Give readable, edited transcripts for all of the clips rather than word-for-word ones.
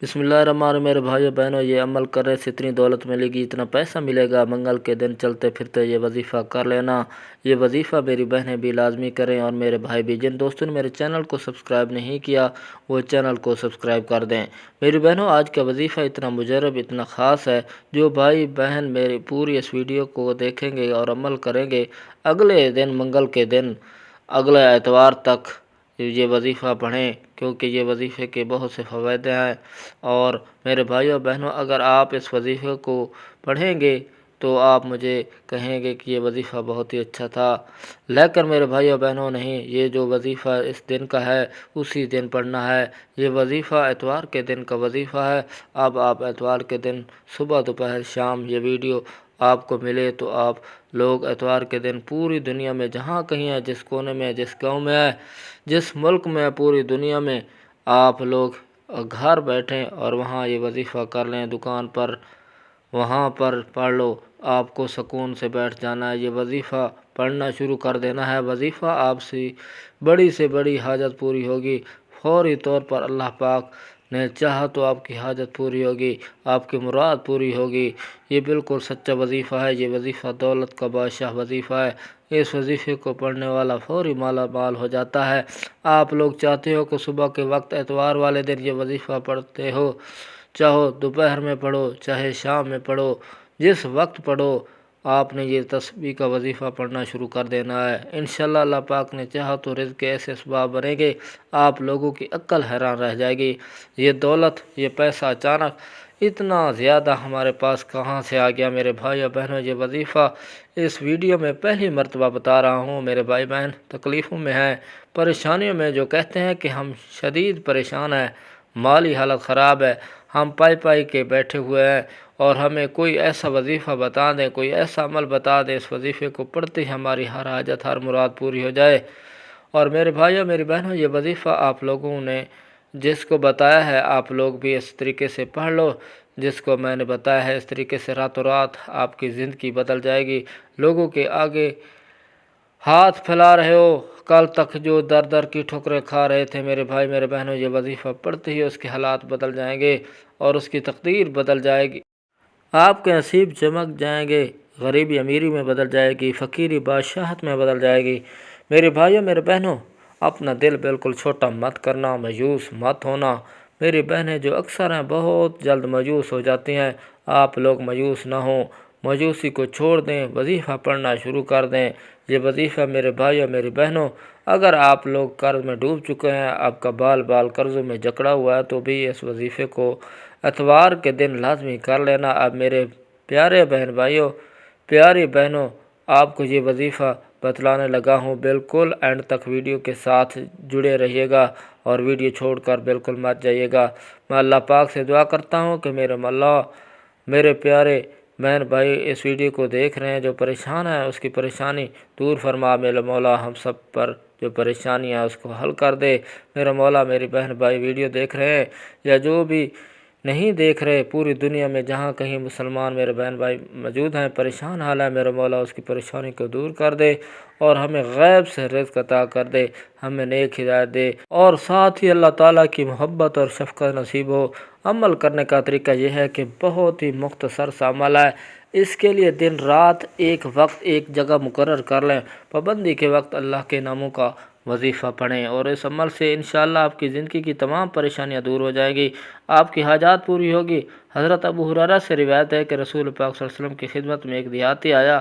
بسم اللہ الرحمن الرحیم۔ میرے بھائیو بہنوں، یہ عمل کرنے سے اتنی دولت ملے گی، اتنا پیسہ ملے گا، منگل کے دن چلتے پھرتے یہ وظیفہ کر لینا۔ یہ وظیفہ میری بہنیں بھی لازمی کریں اور میرے بھائی بھی۔ جن دوستوں نے میرے چینل کو سبسکرائب نہیں کیا وہ چینل کو سبسکرائب کر دیں۔ میری بہنوں، آج کا وظیفہ اتنا مجرب، اتنا خاص ہے، جو بھائی بہن میری پوری اس ویڈیو کو دیکھیں گے اور عمل کریں گے، اگلے دن منگل کے دن، اگلے اتوار تک یہ وظیفہ پڑھیں، کیونکہ یہ وظیفے کے بہت سے فوائد ہیں۔ اور میرے بھائیوں بہنوں، اگر آپ اس وظیفے کو پڑھیں گے تو آپ مجھے کہیں گے کہ یہ وظیفہ بہت ہی اچھا تھا۔ لیکن میرے بھائیوں بہنوں نہیں، یہ جو وظیفہ اس دن کا ہے اسی دن پڑھنا ہے۔ یہ وظیفہ اتوار کے دن کا وظیفہ ہے۔ اب آپ اتوار کے دن صبح دوپہر شام یہ ویڈیو آپ کو ملے تو آپ لوگ اتوار کے دن پوری دنیا میں جہاں کہیں ہیں، جس کونے میں، جس گاؤں میں ہے، جس ملک میں، پوری دنیا میں، آپ لوگ گھر بیٹھیں اور وہاں یہ وظیفہ کر لیں، دکان پر وہاں پر پڑھ لو۔ آپ کو سکون سے بیٹھ جانا ہے، یہ وظیفہ پڑھنا شروع کر دینا ہے۔ وظیفہ آپ سے بڑی حاجت پوری ہوگی۔ فوری طور پر اللہ پاک نے چاہا تو آپ کی حاجت پوری ہوگی، آپ کی مراد پوری ہوگی۔ یہ بالکل سچا وظیفہ ہے۔ یہ وظیفہ دولت کا بادشاہ وظیفہ ہے۔ اس وظیفے کو پڑھنے والا فوری مالا مال ہو جاتا ہے۔ آپ لوگ چاہتے ہو کہ صبح کے وقت اتوار والے دن یہ وظیفہ پڑھتے ہو، چاہو دوپہر میں پڑھو چاہے شام میں پڑھو، جس وقت پڑھو، آپ نے یہ تسبیح کا وظیفہ پڑھنا شروع کر دینا ہے۔ انشاءاللہ اللہ پاک نے چاہا تو رزق کے ایسے اسباب بنیں گے، آپ لوگوں کی عقل حیران رہ جائے گی۔ یہ دولت، یہ پیسہ اچانک اتنا زیادہ ہمارے پاس کہاں سے آ گیا؟ میرے بھائی اور بہنوں، یہ وظیفہ اس ویڈیو میں پہلی مرتبہ بتا رہا ہوں۔ میرے بھائی بہن تکلیفوں میں ہیں، پریشانیوں میں، جو کہتے ہیں کہ ہم شدید پریشان ہیں، مالی حالت خراب ہے، ہم پائی کے بیٹھے ہوئے ہیں، اور ہمیں کوئی ایسا وظیفہ بتا دیں، کوئی ایسا عمل بتا دیں، اس وظیفے کو پڑھتے ہی ہماری ہر حاجت، ہر مراد پوری ہو جائے۔ اور میرے بھائیوں میری بہنوں، یہ وظیفہ آپ لوگوں نے جس کو بتایا ہے، آپ لوگ بھی اس طریقے سے پڑھ لو جس کو میں نے بتایا ہے۔ اس طریقے سے راتوں رات آپ کی زندگی بدل جائے گی۔ لوگوں کے آگے ہاتھ پھیلا رہے ہو، کل تک جو در کی ٹھوکریں کھا رہے تھے، میرے بھائی میرے بہنوں، یہ وظیفہ پڑھتے ہی اس کے حالات بدل جائیں گے اور اس کی تقدیر بدل جائے گی۔ آپ کے نصیب چمک جائیں گے، غریبی امیری میں بدل جائے گی، فقیری بادشاہت میں بدل جائے گی۔ میرے بھائیوں میرے بہنوں، اپنا دل بالکل چھوٹا مت کرنا، مایوس مت ہونا۔ میری بہنیں جو اکثر ہیں بہت جلد مایوس ہو جاتی ہیں، آپ لوگ مایوس نہ ہوں، مایوسی کو چھوڑ دیں، وظیفہ پڑھنا شروع کر دیں۔ یہ وظیفہ میرے بھائیوں میری بہنوں، اگر آپ لوگ قرض میں ڈوب چکے ہیں، آپ کا بال قرضوں میں جکڑا ہوا ہے، تو بھی اس وظیفے کو اتوار کے دن لازمی کر لینا۔ اب میرے پیارے بہن بھائیوں، پیاری بہنوں، آپ کو یہ وظیفہ بتلانے لگا ہوں، بالکل اینڈ تک ویڈیو کے ساتھ جڑے رہیے گا اور ویڈیو چھوڑ کر بالکل مت جائیے گا۔ میں اللہ پاک سے دعا کرتا ہوں کہ میرے اللہ، میرے پیارے بہن بھائی اس ویڈیو کو دیکھ رہے ہیں، جو پریشان ہیں اس کی پریشانی دور فرما۔ میرے مولا ہم سب پر جو پریشانی ہے اس کو حل کر دے۔ میرا مولا، میری بہن بھائی ویڈیو دیکھ رہے ہیں یا جو بھی نہیں دیکھ رہے، پوری دنیا میں جہاں کہیں مسلمان میرے بہن بھائی موجود ہیں، پریشان حال ہے، میرا مولا اس کی پریشانی کو دور کر دے اور ہمیں غیب سے رزق عطا کر دے، ہمیں نیک ہدایت دے، اور ساتھ ہی اللہ تعالیٰ کی محبت اور شفقت نصیب ہو۔ عمل کرنے کا طریقہ یہ ہے کہ بہت ہی مختصر سا عمل ہے۔ اس کے لیے دن رات ایک وقت ایک جگہ مقرر کر لیں، پابندی کے وقت اللہ کے ناموں کا وظیفہ پڑھیں، اور اس عمل سے انشاءاللہ آپ کی زندگی کی تمام پریشانیاں دور ہو جائے گی، آپ کی حاجات پوری ہوگی۔ حضرت ابو ہریرہ سے روایت ہے کہ رسول پاک صلی اللہ علیہ وسلم کی خدمت میں ایک دیہاتی آیا۔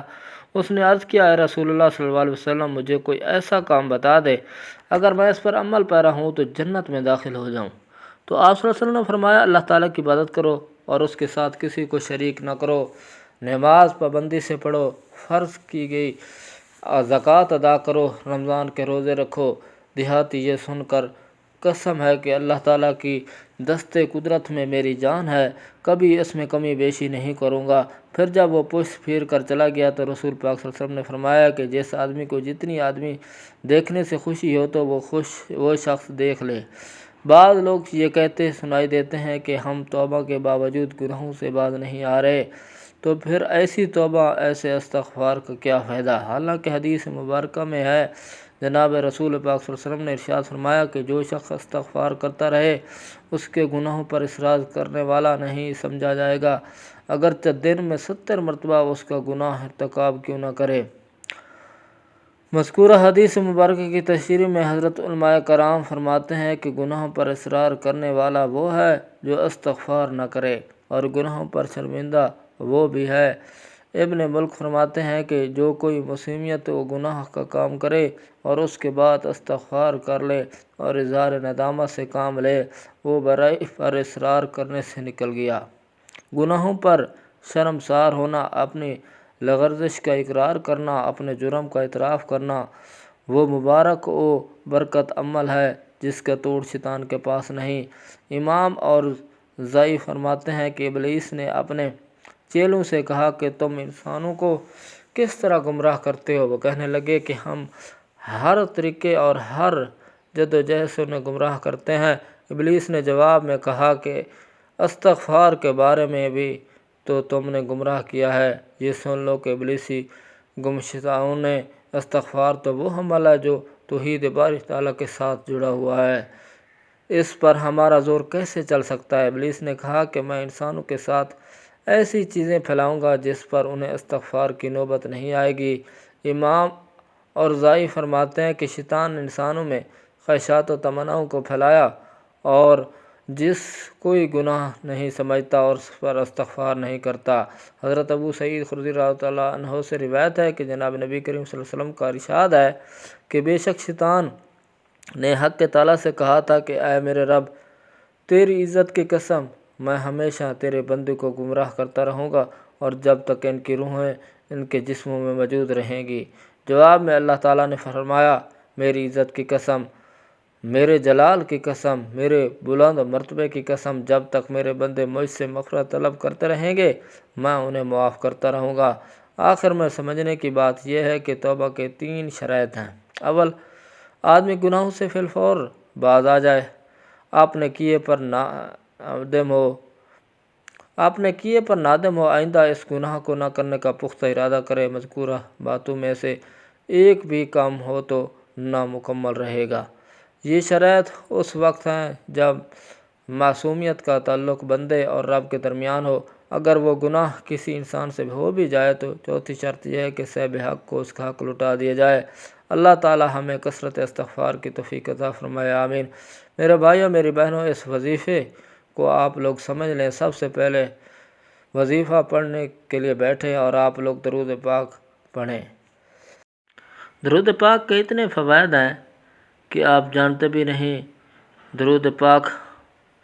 اس نے عرض کیا، اے رسول اللہ صلی اللہ علیہ وسلم، مجھے کوئی ایسا کام بتا دے، اگر میں اس پر عمل پیرا ہوں تو جنت میں داخل ہو جاؤں۔ تو آپ صلی اللہ علیہ وسلم نے فرمایا، اللہ تعالیٰ کی عبادت کرو اور اس کے ساتھ کسی کو شریک نہ کرو، نماز پابندی سے پڑھو، فرض کی گئی زکوٰۃ ادا کرو، رمضان کے روزے رکھو۔ دیہاتی یہ سن کر، قسم ہے کہ اللہ تعالیٰ کی دست قدرت میں میری جان ہے، کبھی اس میں کمی بیشی نہیں کروں گا۔ پھر جب وہ پشت پھیر کر چلا گیا تو رسول پاک صلی اللہ علیہ وسلم نے فرمایا کہ جس آدمی کو جتنی آدمی دیکھنے سے خوشی ہو تو وہ شخص دیکھ لے۔ بعض لوگ یہ کہتے سنائی دیتے ہیں کہ ہم توبہ کے باوجود گناہوں سے باز نہیں آ رہے، تو پھر ایسی توبہ، ایسے استغفار کا کیا فائدہ؟ حالانکہ حدیث مبارکہ میں ہے، جناب رسول پاک صلی اللہ علیہ وسلم نے ارشاد فرمایا کہ جو شخص استغفار کرتا رہے اس کے گناہوں پر اصرار کرنے والا نہیں سمجھا جائے گا، اگرچہ دن میں 70 مرتبہ اس کا گناہ ارتکاب کیوں نہ کرے۔ مذکورہ حدیث مبارکہ کی تشریح میں حضرت علماء کرام فرماتے ہیں کہ گناہوں پر اصرار کرنے والا وہ ہے جو استغفار نہ کرے، اور گناہوں پر شرمندہ وہ بھی ہے۔ ابن ملک فرماتے ہیں کہ جو کوئی معصیت و گناہ کا کام کرے اور اس کے بعد استغفار کر لے اور اظہار ندامت سے کام لے، وہ برائی پر اصرار کرنے سے نکل گیا۔ گناہوں پر شرمسار ہونا، اپنی لغزش کا اقرار کرنا، اپنے جرم کا اعتراف کرنا، وہ مبارک و برکت عمل ہے جس کا توڑ شیطان کے پاس نہیں۔ امام اور زئی فرماتے ہیں کہ ابلیس نے اپنے چیلوں سے کہا کہ تم انسانوں کو کس طرح گمراہ کرتے ہو؟ وہ کہنے لگے کہ ہم ہر طریقے اور ہر جدوجہد سے انہیں گمراہ کرتے ہیں۔ ابلیس نے جواب میں کہا کہ استغفار کے بارے میں بھی تو تم نے گمراہ کیا ہے۔ یہ سن لو کہ ابلیسی گمشتاؤں نے استغفار تو وہ عمل ہے جو توحید باری تعالیٰ کے ساتھ جڑا ہوا ہے، اس پر ہمارا زور کیسے چل سکتا ہے؟ ابلیس نے کہا کہ میں انسانوں کے ساتھ ایسی چیزیں پھیلاؤں گا جس پر انہیں استغفار کی نوبت نہیں آئے گی۔ امام اور زائی فرماتے ہیں کہ شیطان نے انسانوں میں خواہشات و تمناؤں کو پھیلایا، اور جس کوئی گناہ نہیں سمجھتا اور اس پر استغفار نہیں کرتا۔ حضرت ابو سعید خدری رضی اللہ عنہ سے روایت ہے کہ جناب نبی کریم صلی اللہ علیہ وسلم کا ارشاد ہے کہ بے شک شیطان نے حق تعالیٰ سے کہا تھا کہ اے میرے رب، تیری عزت کی قسم، میں ہمیشہ تیرے بندے کو گمراہ کرتا رہوں گا اور جب تک ان کی روحیں ان کے جسموں میں موجود رہیں گی۔ جواب میں اللہ تعالیٰ نے فرمایا، میری عزت کی قسم، میرے جلال کی قسم، میرے بلند مرتبے کی قسم، جب تک میرے بندے مجھ سے مغفرت طلب کرتے رہیں گے میں انہیں معاف کرتا رہوں گا۔ آخر میں سمجھنے کی بات یہ ہے کہ توبہ کے 3 شرائط ہیں۔ اول، آدمی گناہوں سے فی الفور باز آ جائے، اپنے کیے پر نادم ہو، آئندہ اس گناہ کو نہ کرنے کا پختہ ارادہ کرے، مذکورہ باتوں میں سے ایک بھی کام ہو تو نامکمل رہے گا۔ یہ شرائط اس وقت ہیں جب معصومیت کا تعلق بندے اور رب کے درمیان ہو۔ اگر وہ گناہ کسی انسان سے ہو بھی جائے تو چوتھی شرط یہ ہے کہ صاحب حق کو اس کا حق لوٹا دیا جائے۔ اللہ تعالی ہمیں کثرت استغفار کی توفیق عطا فرمائے، آمین۔ میرے بھائیوں، میری بہنوں، اس وظیفے کو آپ لوگ سمجھ لیں۔ سب سے پہلے وظیفہ پڑھنے کے لیے بیٹھیں اور آپ لوگ درود پاک پڑھیں۔ درود پاک کے اتنے فوائد ہیں کہ آپ جانتے بھی نہیں۔ درود پاک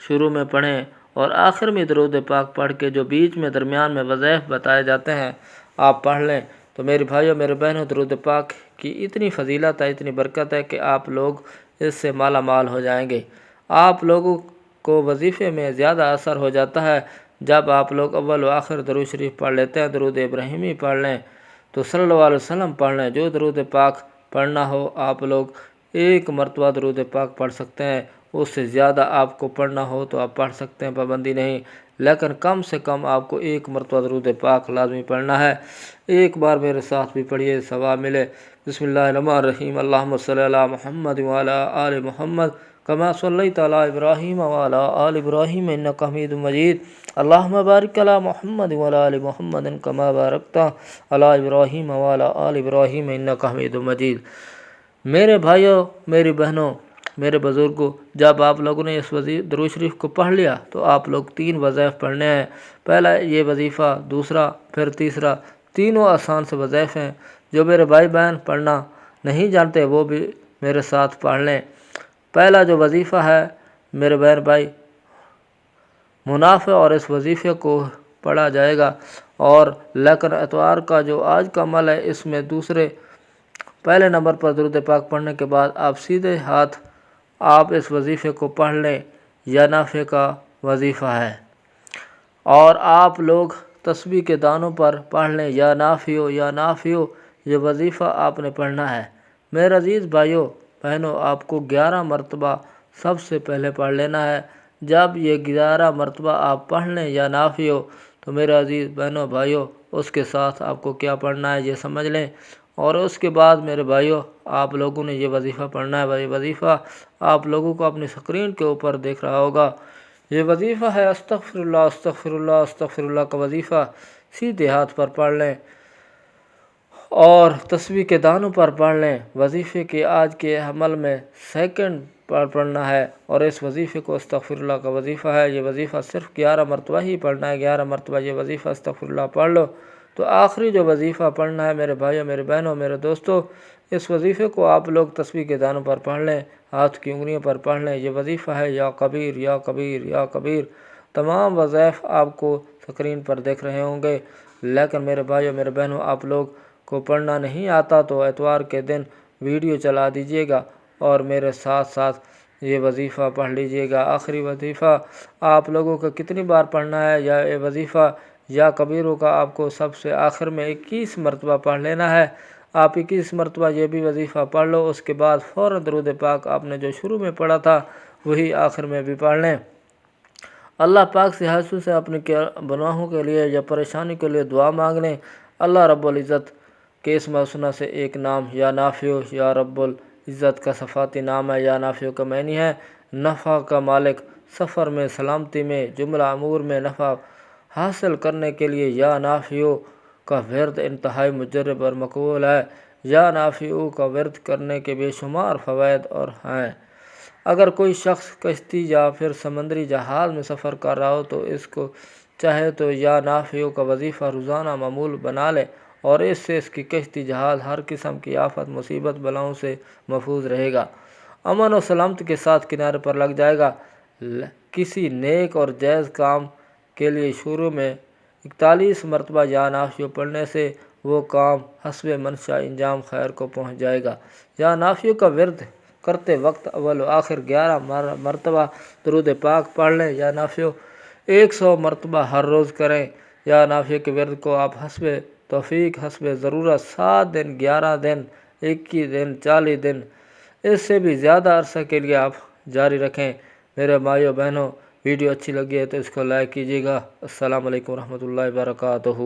شروع میں پڑھیں اور آخر میں درود پاک پڑھ کے جو بیچ میں درمیان میں وظائف بتائے جاتے ہیں آپ پڑھ لیں۔ تو میرے بھائیوں، میرے بہنوں، درود پاک کی اتنی فضیلت ہے، اتنی برکت ہے کہ آپ لوگ اس سے مالا مال ہو جائیں گے۔ آپ لوگوں کو وظیفے میں زیادہ اثر ہو جاتا ہے جب آپ لوگ اول و آخر درود شریف پڑھ لیتے ہیں۔ درود ابراہیمی پڑھ لیں تو صلی اللہ علیہ وسلم پڑھ لیں۔ جو درود پاک پڑھنا ہو آپ لوگ 1 مرتبہ درود پاک پڑھ سکتے ہیں، اس سے زیادہ آپ کو پڑھنا ہو تو آپ پڑھ سکتے ہیں، پابندی نہیں، لیکن کم سے کم آپ کو 1 مرتبہ درود پاک لازمی پڑھنا ہے۔ ایک بار میرے ساتھ بھی پڑھیے، ثواب ملے۔ بسم اللہ الرحمن الرحیم، اللہم صلی علی محمد وعلی آل محمد کما صلیت علی ابراہیم وعلی آل ابراہیم انک حمید مجید، اللہم بارک علی محمد وعلی آل محمد کما بارکت علی ابراہیم وعلی آل ابراہیم انک حمید مجید۔ میرے بھائیوں، میری بہنوں، میرے بزرگوں، جب آپ لوگوں نے اس درود شریف کو پڑھ لیا تو آپ لوگ 3 وظائف پڑھنے ہیں۔ پہلا یہ وظیفہ، دوسرا، پھر تیسرا۔ تینوں آسان سے وظائف ہیں۔ جو میرے بھائی بہن پڑھنا نہیں جانتے وہ بھی میرے ساتھ پڑھ لیں۔ پہلا جو وظیفہ ہے میرے بہن بھائی، منافع، اور اس وظیفے کو پڑھا جائے گا، اور لیکن اتوار کا جو آج کا عمل ہے اس میں پہلے نمبر پر درود پاک پڑھنے کے بعد آپ سیدھے ہاتھ آپ اس وظیفے کو پڑھ لیں۔ یا نافع کا وظیفہ ہے، اور آپ لوگ تسبیح کے دانوں پر پڑھ لیں، یا نافع یا نافع، یہ وظیفہ آپ نے پڑھنا ہے۔ میرے عزیز بھائیوں بہنوں، آپ کو 11 مرتبہ سب سے پہلے پڑھ لینا ہے۔ جب یہ 11 مرتبہ آپ پڑھ لیں یا نافع، تو میرے عزیز بہنوں بھائیوں، اس کے ساتھ آپ کو کیا پڑھنا ہے یہ سمجھ لیں۔ اور اس کے بعد میرے بھائیوں آپ لوگوں نے یہ وظیفہ پڑھنا ہے۔ یہ وظیفہ آپ لوگوں کو اپنی اسکرین کے اوپر دیکھ رہا ہوگا۔ یہ وظیفہ ہے استغفر اللہ استغفر اللہ استغفر اللہ کا وظیفہ۔ سیدھے ہاتھ پر پڑھ لیں اور تسبیح کے دانوں پر پڑھ لیں۔ وظیفے کے آج کے عمل میں سیکنڈ پر پڑھنا ہے اور اس وظیفے کو استغفر اللہ کا وظیفہ ہے۔ یہ وظیفہ صرف 11 مرتبہ ہی پڑھنا ہے۔ 11 مرتبہ یہ وظیفہ استغفر اللہ پڑھ لو تو آخری جو وظیفہ پڑھنا ہے میرے بھائیوں میرے بہنوں میرے دوستوں، اس وظیفے کو آپ لوگ تسبیح کے دانوں پر پڑھ لیں، ہاتھ کی انگلیوں پر پڑھ لیں۔ یہ وظیفہ ہے یا کبیر یا کبیر یا کبیر۔ تمام وظائف آپ کو اسکرین پر دیکھ رہے ہوں گے، لیکن میرے بھائیوں میرے بہنوں آپ لوگ کو پڑھنا نہیں آتا تو اتوار کے دن ویڈیو چلا دیجیے گا اور میرے ساتھ ساتھ یہ وظیفہ پڑھ لیجیے گا۔ آخری وظیفہ آپ لوگوں کو کتنی بار پڑھنا ہے؟ یہ وظیفہ یا کبیروں کا آپ کو سب سے آخر میں 21 مرتبہ پڑھ لینا ہے۔ آپ 21 مرتبہ یہ بھی وظیفہ پڑھ لو، اس کے بعد فوراً درود پاک آپ نے جو شروع میں پڑھا تھا وہی آخر میں بھی پڑھ لیں۔ اللہ پاک سے حضور سے اپنے گناہوں کے لیے یا پریشانی کے لیے دعا مانگ لیں۔ اللہ رب العزت کے اسم حسنہ سے ایک نام یا نافع یا رب العزت کا صفاتی نام ہے۔ یا نافع کا معنی ہے نفع کا مالک، سفر میں سلامتی میں، جملہ امور میں نفع حاصل کرنے کے لیے یا نافع کا ورد انتہائی مجرب اور مقبول ہے۔ یا نافع کا ورد کرنے کے بے شمار فوائد اور ہیں۔ اگر کوئی شخص کشتی یا پھر سمندری جہاز میں سفر کر رہا ہو تو اس کو چاہے تو یا نافع کا وظیفہ روزانہ معمول بنا لے اور اس سے اس کی کشتی جہاز ہر قسم کی آفت مصیبت بلاؤں سے محفوظ رہے گا، امن و سلامتی کے ساتھ کنارے پر لگ جائے گا۔ کسی نیک اور جائز کام کے لیے شروع میں 41 مرتبہ یا نافع پڑھنے سے وہ کام حسب منشا انجام خیر کو پہنچ جائے گا۔ یا نافع کا ورد کرتے وقت اول و آخر 11 مرتبہ درود پاک پڑھ لیں۔ یا نافع 100 مرتبہ ہر روز کریں۔ یا نافع کے ورد کو آپ حسب توفیق حسب ضرورت 7 دن 11 دن 21 دن 40 دن اس سے بھی زیادہ عرصہ کے لیے آپ جاری رکھیں۔ میرے بھائیوں بہنوں ویڈیو اچھی لگی ہے تو اس کو لائک کیجیے گا۔ السلام علیکم ورحمۃ اللہ وبرکاتہ۔